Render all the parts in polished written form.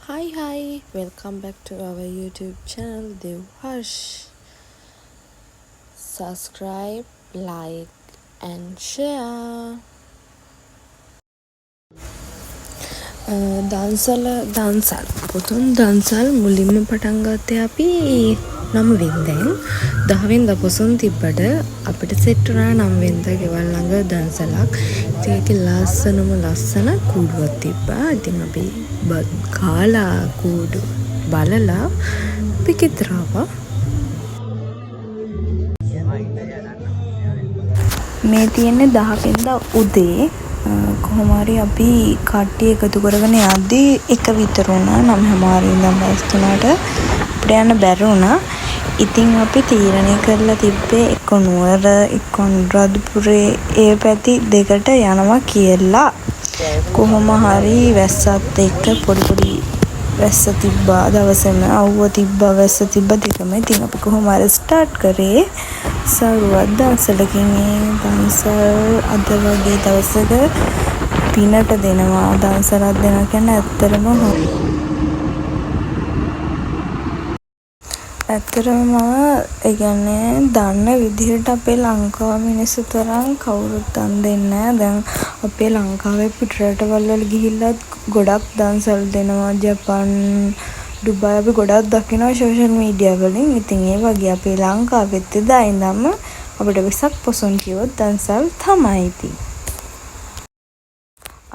Hi, welcome back to our YouTube channel Dev Harsh. Subscribe, like, and share. දන්සල් පොතුන් දන්සල් මුලින්ම පටන් ගත්තේ අපි 9 වෙනිදාන් 10 වෙනිදා පොසොන් තිබ්බට අපිට සෙට් වුණා 9 වෙනිදා ගෙවල් ළඟ දන්සලක්. ඉතින් ලස්සන කූඩුවක් තිබ්බා. ඉතින් අපි කාලා කූඩු බලලා අපි ගෙදර ආවා. මේ තියෙන්නේ 10 වෙනිදා උදේ කොහොම හරි අපි කට්ටිය එකතු කරගෙන යද්දී එක විතර වුණා. 9:00 ඉඳන් බස් තුනට අපිට යන්න බැරි වුණා. ඉතින් අපි තීරණය කරලා තිබ්බේ එක්ක නුවර එක්ක අනුරාධපුරේ ඒ පැති දෙකට යනවා කියලා. කොහොම හරි වැස්සත් එක්ක පොඩි වැස්ස තිබ්බා දවසේම අවුව තිබ්බා වැස්ස තිබ්බා දෙකම. ඉතින් අපි කොහොම හරි ස්ටාර්ට් කරේ සරුවත් දන්සලකින්. දන්සල් අද වගේ දවසක පිනට දෙනවා. දන්සලක් දෙනවා කියන්නේ ඇත්තටම මම ඒ කියන්නේ දන්න විදිහට අපේ ලංකාව මිනිස්සු තරම් කවුරුත් දන් දෙන්නේ නැහැ. දැන් අපේ ලංකාවේ පිටරටවල් වල ගිහිල්ලත් ගොඩක් දන්සල් දෙනවා. ජපාන් ඩුබායි අපි ගොඩක් දකිනවා සෝෂල් මීඩියා වලින්. ඉතින් ඒ වගේ අපේ ලංකාවෙත් එදා ඉඳන්ම අපිට වෙසක් පොසොන් කිව්වොත් දන්සල් තමයි. ඉතින්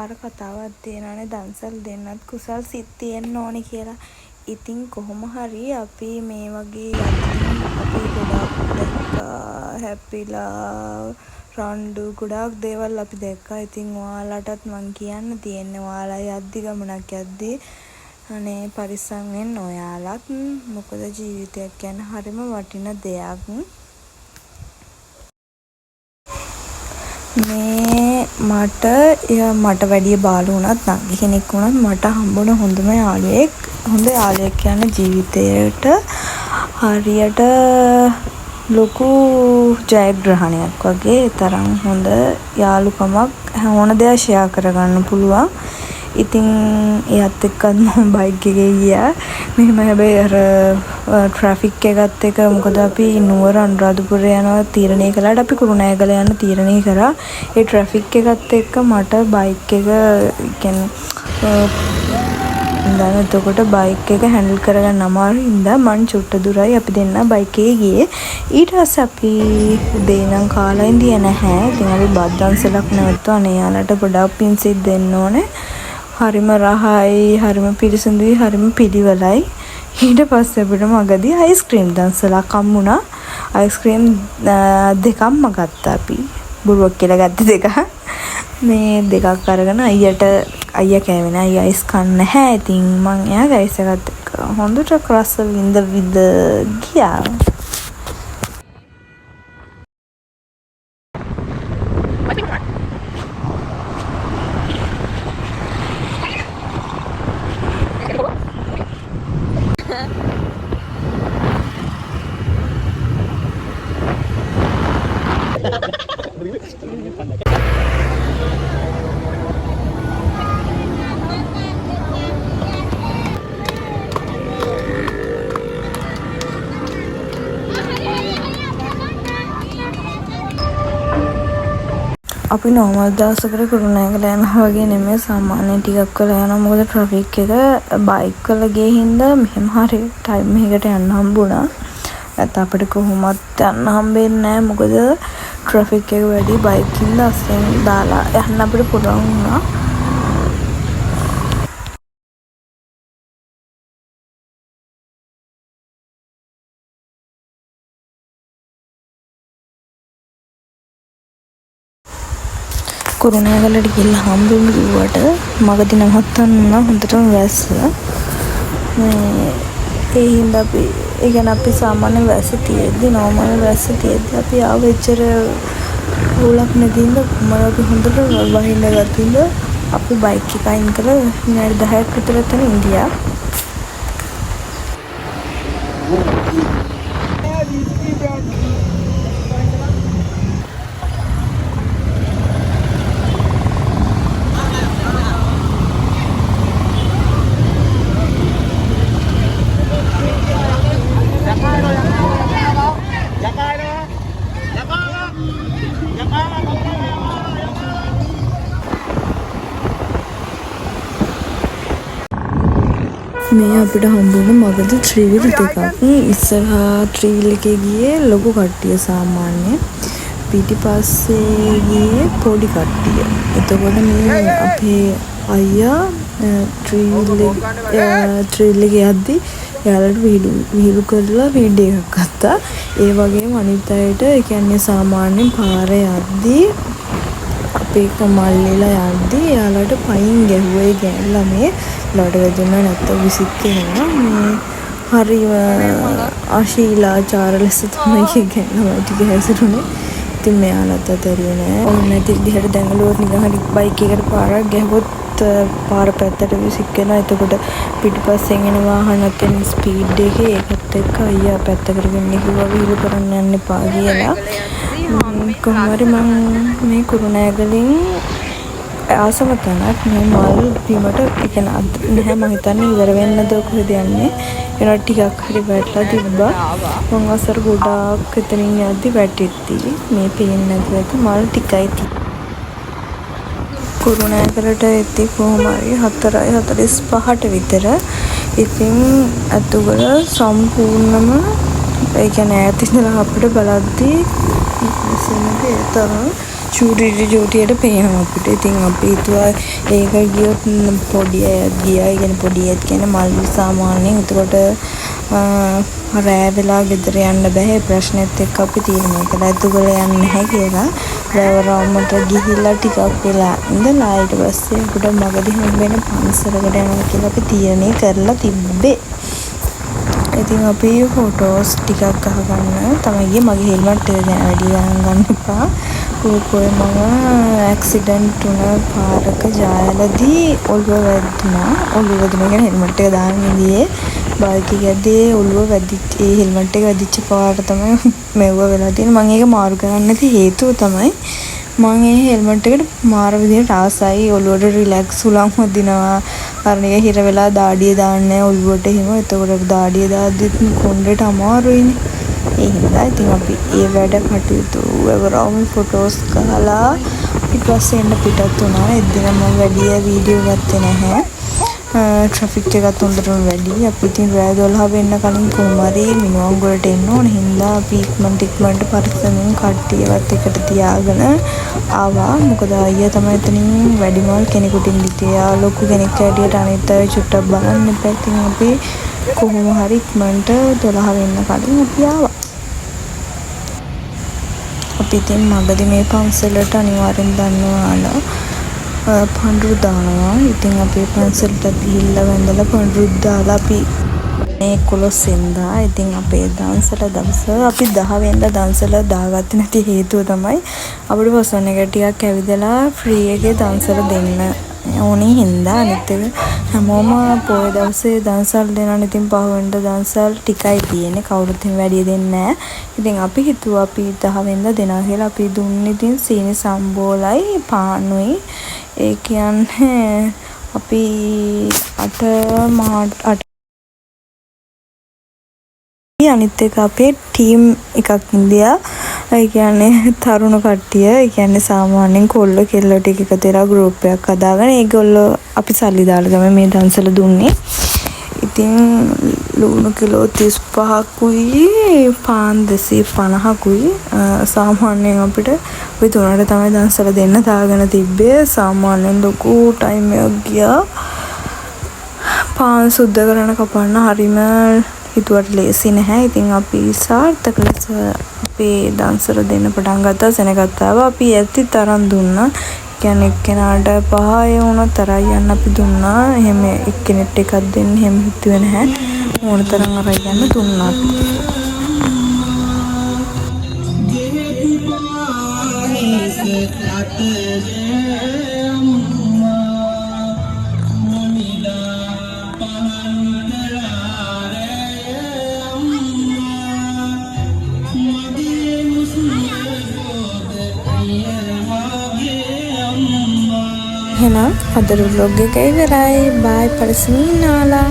අර කතාවක් තියෙනවානේ දන්සල් දෙන්නත් කුසල් සිත් තියෙන්න ඕනේ කියලා. ඉතින් කොහොම හරි අපි මේ වගේ අපි ගොඩක් දැක්කා හැපිලා රණ්ඩු ගොඩක් දේවල් අපි දැක්කා. ඉතින් ඔයාලටත් මං කියන්න තියෙන්නේ ඔයාලා යද්දි ගමනක් යද්දි අනේ පරිස්සම් වෙන්න ඔයාලත්. මොකද ජීවිතයක් කියන්නේ හරිම වටින දෙයක්. මේ මට වැඩිය බාල වුණත් නංගි කෙනෙක් වුණත් මට හම්බුණ හොඳ යාළුවෙක් කියන්නේ ජීවිතයට හරියට ලොකු ජයග්‍රහණයක් වගේ. තරම් හොඳ යාළුකමක් ඕන දෙයක් ෂෙයා කරගන්න පුළුවන්. ඉතින් එයත් එක්කත් මම බයික් එකේ ගියා. මෙහෙම හැබැයි අර ට්‍රැෆික් එකත් එක්ක මොකද අපි නුවර අනුරාධපුරේ යනවා තීරණය කළාට අපි කුරුණෑගල යන්න තීරණය කරා. ඒ ට්‍රැෆික් එකත් එක්ක මට බයික් එක දැන් එතකොට බයික් එක හැන්ඩල් කරගන්න අමාරු හින්දා මං චුට්ට දුරයි අපි දෙන්න බයික් එකේ ගියේ. ඊට පස්සේ අපි උදේ ඉඳන් කාලා ඉඳියේ නැහැ. ඉතින් අපි බත් දන්සලක් නැවතුවා. අනේ යාලට ගොඩාක් පින් සිත් දෙන්න ඕනේ. හරිම රහයි, හරිම පිරිසිදුයි, හරිම පිළිවෙලයි. ඊට පස්සේ අපිට මගදී අයිස්ක්‍රීම් දන්සලක් හම්බුණා. අයිස්ක්‍රීම් දෙකක්ම ගත්තා අපි. බුරුවක් කියලා ගත්ත දෙක. මේ දෙකක් අරගෙන අයියා කෑවේ නෑ. අයියා අයිස් කන්නේ නැහැ. ඉතින් මං එයාගේ අයිස් එකත් එක්ක හොඳට රස විඳ ගියා. අපි නෝමල් දවසකට කුරුණෑගල යනවා වගේ නෙමෙයි සාමාන්‍ය ටිකක් වෙලා යනවා. මොකද ට්‍රැෆික් එක බයික් වල ගියේ හින්දා මෙහෙම හරි ටයිම් එකකට යන්න හම්බුණා. නැත්නම් අපිට කොහොමවත් යන්න හම්බෙන්නේ නැහැ. මොකද ට්‍රැෆික් එක වැඩි බයික් හින්දා අස්සෙන් දාලා යන්න අපිට පුළුවන් වුණා. කුරුණෑගලට ගිහිල්ලා හම්බුම් කිව්වට මගදී නවත්තන්න උනා හොඳටම වැස්ස. ඒ හින්දා අපි සාමාන්‍ය වැස්ස තියෙද්දි නෝමල් වැස්ස තියෙද්දි අපි ආව එච්චර හුලක් නැතිඳ මම අපි හොඳට වහින්න ගත්තින්ද අපි බයික් එක අයින් කරලා විනාඩි 10ක් විතර එතන ඉඳියා. මේ අපිට හම්බුණ මගද ත්‍රීවිල් දෙකක්. ඉස්සරහා ත්‍රීවිල් එකේ ගියේ ලොකු කට්ටිය සාමාන්‍ය. පිටිපස්සේ ගියේ පොඩි කට්ටිය. එතකොට මේ අපේ අයියා ත්‍රීවිල් එකේ යද්දි එයාලට විහිළු කරලා වීඩියෝ එකක් ගත්තා. ඒ වගේම අනිත් අයට ඒ කියන්නේ සාමාන්‍යයෙන් පාරේ යද්දී අපේ මල්ලිලා යද්දී එයාලට පයින් ගැහුවා ඒ ගෑනු ළමේ. ළඩ වැදුනා නැත්තම් විසික් වෙනවා. මේ හරිම අශීලාචාර ලෙස තමයි ඒ ගෑනු ළමයි ටික හැසිරුනේ. ඉතින් මෙයාලත් අතරියේ නෑ. ඕන නැති විදිහට දැඟලුවොත් නිකන් හරි බයික් එකකට පාරක් ගැහුවොත් පාර පැත්තට විසික් වෙනවා. එතකොට පිටිපස්සෙන් එන වාහනත් එන ස්පීඩ් එකේ ඒකත් එක්ක අයියා පැත්තකට වෙන්නේ කිව්වා විහිළු කරන්න යන්න එපා කියලා. කොහොම හරි මම මේ කුරුණෑගලින් ආසම තැනක් මේ මල් බිමට එක නැහැ මම හිතන්නේ ඉවර වෙන්නද කොහෙද යන්නේ. ඒනවා ටිකක් හරි වැටලා තිබ්බා. මම අසර ගොඩාක් එතනින් යද්දි වැටෙtti. මේ පේන්නේ නැතුව ඇති මල් ටිකයි තියෙන්නේ. කුරුණෑගලට එද්දි කොහොම හරි 4:45ට විතර. ඉතින් අතුගල සම්පූර්ණම ඒ කියන්නේ ඈත ඉඳලා අපිට බලද්දී ඉස්සෙල්ලේ තරම් චූටියට පේනවා අපිට. ඉතින් අපි හිතුවා ඒක ගියොත් පොඩි අයත් ගියා. ඒ කියන්නේ පොඩි අයත් කියන්නේ මල් සාමාන්‍යයෙන්. එතකොට රෑ වෙලා ගෙදර යන්න බෑ. ප්‍රශ්නෙත් එක්ක අපි තීරණය කළා අතුගල යන්නේ නැහැ කියලා. රෑවරාමට ගිහිල්ලා ටිකක් වෙලා ඉඳලා ඊට පස්සේ අපිට මගදී හම්බෙන පන්සලකට යනවා කියලා අපි තීරණය කරලා තිබ්බේ. ඉතින් අපි ෆොටෝස් ටිකක් අහගන්න තමයි ගියේ. මගේ හෙල්මට් එක ගැන වැඩි ගණන් ගන්න එපා. කොහේ මම ඇක්සිඩන්ට් වුණ පාරක ජායලදී ඔළුව වැදුනා. ඔළුව වැදුනා කියන්නේ හෙල්මට් එක දාන්න ගියේ. බයික් එක යද්දී ඔළුව වැදිච්ච ඒ හෙල්මට් එක වැදිච්ච පාර තමයි මෙව්ව වෙලා තියෙන්නේ. මම ඒක මාරු කරන්න නැති හේතුව තමයි මම ඒ හෙල්මට් එකට මාර විදිහට ආසයි. ඔළුවට රිලැක්ස් උලන් හොදිනවා. අරණිය හිර වෙලා දාඩිය දාන්නේ ඔළුවට එහෙම. එතකොට දාඩිය දාද්දිත් කොණ්ඩේට අමාරුයිනේ. ඒ හින්දා ඉතින් අපි ඒ වැඩ කටයුතු එවරම ෆොටෝස් ගහලා ඊට පස්සේ එන්න පිටත් වුණා. එදින මම වැඩි වීඩියෝ ගත්තේ නැහැ. ට්‍රැෆික් එකත් හොඳටම වැඩි. අපි ඉතින් රෑ 12 වෙන්න කලින් කොහොම හරි මිනුවන්ගොඩට එන්න ඕන හින්දා අපි ඉක්මනට පරිස්සමෙන් කට්ටියවත් එකට තියාගෙන ආවා. මොකද අයියා තමයි එතනින් වැඩිමල් කෙනෙකුට ඉඳිතියා. ලොකු කෙනෙක් ඇටියට අනිත් අය චුට්ටක් බලන්න එපා. ඉතින් අපි කොහොම හරි ඉක්මනට 12 වෙන්න කලින් අපි ආවා. අපි ඉතින් මගදී මේ පන්සලට අනිවාර්යෙන් දන්නවාලා පඳුරු දානවා. ඉතින් අපේ පන්සලට ගිහිල්ලා වැඳලා පඳුරු දාලා අපි මේ 11 වෙනිදා ඉතින් අපේ දන්සල දවස අපි 10 වෙනිදා දන්සල දාගත්තේ නැති හේතුව තමයි අපිට වසන් එක ටිකක් ඇවිදලා ෆ්‍රී එකේ දන්සල දෙන්න ඕනේ හින්දා. අනිත් එක හැමෝම පොය දවසේ දන්සල් දෙනවා. ඉතින් පහ වෙනිදා දන්සල් ටිකයි තියෙන්නේ. කවුරුත් එහෙම වැඩි දෙන්නේ නැහැ. ඉතින් අපි හිතුවා අපි 10 වෙනිදා දෙනවා කියලා. අපි දුන්නේ ඉතින් සීනි සම්බෝලයි පානුයි. ඒ කියන්නේ අපි 8 අනිත් එක අපේ ටීම් එකක් ඉන්දියා. ඒ කියන්නේ තරුණ කට්ටිය. ඒ කියන්නේ සාමාන්‍යයෙන් කොල්ල කෙල්ල ටික එකතු වෙලා ගෲප් එකක් හදාගෙන ඒගොල්ලෝ අපි සල්ලි දාලා තමයි මේ දන්සල දුන්නේ. ඉතින් ලුණු කිලෝ 35කුයි පාන් 250කුයි සාමාන්‍යයෙන් අපිට ওই තුනට තමයි දන්සල දෙන්න දාගෙන තිබ්බේ. සාමාන්‍යයෙන් ලොකු ටයිම් එකක් ගියා. පාන් සුද්ධ කරන කපන්න හරිම හිතුවට ලේසි නැහැ. ඉතින් අපි සාර්ථක ලෙස අපේ දන්සල දෙන්න පටන් ගත්තා. සෙනගත් ආවා. අපි ඇත්ති තරම් දුන්නා. කියන්නේ එක්කෙනාට 5 වුණා තරයි යන්න අපි දුන්නා. එහෙම එක්කෙනෙක්ට එකක් දෙන්න එහෙම හිතුවේ නැහැ. ඕන තරම් අරයි යන්න දුන්නා. එහෙනම් අද ව්ලොග් එක ඉවරයි. බයි පරිස්සමින් ඉන්නවා.